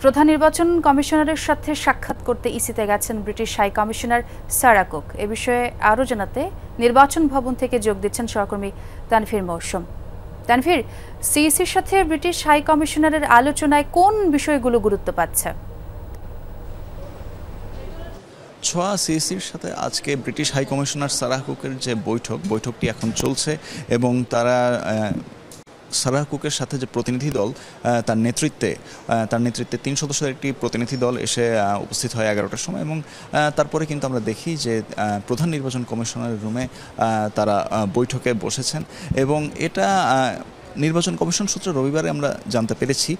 প্রধান নির্বাচন কমিশনারের সাথে সাক্ষাৎ করতে ইসিতে গেছেন British high commissioner Sarah Cook. এ বিষয়ে আরও জানাতে নির্বাচন ভবন থেকে যোগ দিচ্ছেন সহকর্মী তানভীর মৌসুম। তানভীর, সিইসির সাথে ব্রিটিশ হাই কমিশনারের আলোচনায় কোন বিষয়গুলো গুরুত্ব পাচ্ছে? ছোয়া, সিইসির সাথে আজকে ব্রিটিশ হাই কমিশনার সারা কুকের যে বৈঠকটি এখন চলছে এবং তারা সারা কুকের সাথে যে প্রতিনিধি দল তার নেতৃত্বে ৩ সদস্যের একটি প্রতিনিধি দল এসে উপস্থিত হয় 11টার সময় এবং তারপরে কিন্তু আমরা দেখি যে প্রধান নির্বাচন কমিশনারের রুমে তারা বৈঠকে বসেছেন এবং এটা নির্বাচন কমিশন সূত্রে রবিবারে আমরা জানতে পেরেছি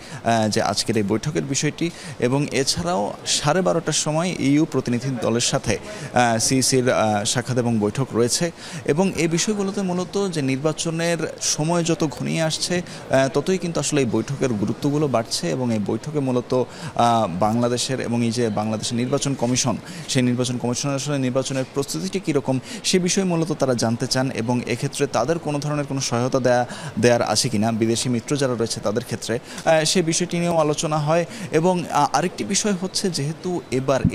যে আজকের এই বৈঠকের বিষয়টি এবং এছাড়াও 12:30টার সময় ইইউ প্রতিনিধি দলের সাথে সিইসির সাক্ষাৎ এবং বৈঠক রয়েছে এবং এই বিষয়গুলোতে মূলত যে নির্বাচনের সময় যত ঘনিয়ে আসছে ততই কিন্তু আসলে এই বৈঠকের গুরুত্বগুলো বাড়ছে এবং এই বৈঠকে মূলত বাংলাদেশের এবং এই যে বাংলাদেশের নির্বাচন কমিশন, সেই নির্বাচন কমিশনের আসলে নির্বাচনের প্রস্তুতিটি কীরকম সে বিষয়ে মূলত তারা জানতে চান এবং এক্ষেত্রে তাদের কোনো ধরনের কোনো সহায়তা দেওয়ার আছে কিনা বিদেশি মিত্র যারা রয়েছে তাদের ক্ষেত্রে সে বিষয়টি নিয়েও আলোচনা হয়। এবং আরেকটি বিষয় হচ্ছে, যেহেতু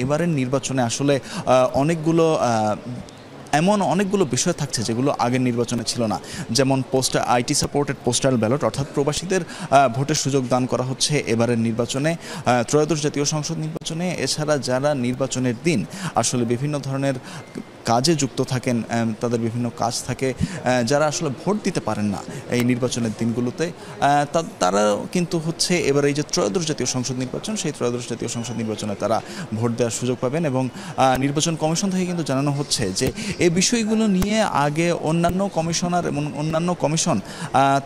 এবারের নির্বাচনে আসলে অনেকগুলো বিষয় থাকছে যেগুলো আগের নির্বাচনে ছিল না, যেমন আইটি সাপোর্টেড পোস্টাল ব্যালট অর্থাৎ প্রবাসীদের ভোটের সুযোগ দান করা হচ্ছে এবারের নির্বাচনে, ত্রয়োদশ জাতীয় সংসদ নির্বাচনে। এছাড়া যারা নির্বাচনের দিন আসলে বিভিন্ন ধরনের কাজে যুক্ত থাকেন, তাদের বিভিন্ন কাজ থাকে, যারা আসলে ভোট দিতে পারেন না এই নির্বাচনের দিনগুলোতে, তারাও কিন্তু হচ্ছে এবার এই যে ত্রয়োদশ জাতীয় সংসদ নির্বাচন, সেই ত্রয়োদশ জাতীয় সংসদ নির্বাচনে তারা ভোট দেওয়ার সুযোগ পাবেন। এবং নির্বাচন কমিশন থেকে কিন্তু জানানো হচ্ছে যে এই বিষয়গুলো নিয়ে আগে অন্যান্য কমিশনার এবং অন্যান্য কমিশন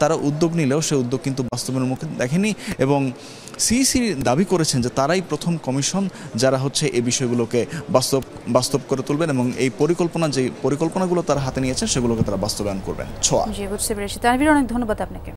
তারা উদ্যোগ নিলেও সে উদ্যোগ কিন্তু বাস্তবের মুখে দেখেনি এবং সিইসি দাবি করেছেন যে তারাই প্রথম কমিশন যারা হচ্ছে এই বিষয়গুলোকে বাস্তব করে তুলবেন এবং এই পরিকল্পনাগুলো তারা হাতে নিয়েছেন সেগুলোকে তারা বাস্তবায়ন করবেন। জি, বুঝতে পেরেছি। তানভীর, অনেক ধন্যবাদ আপনাকে।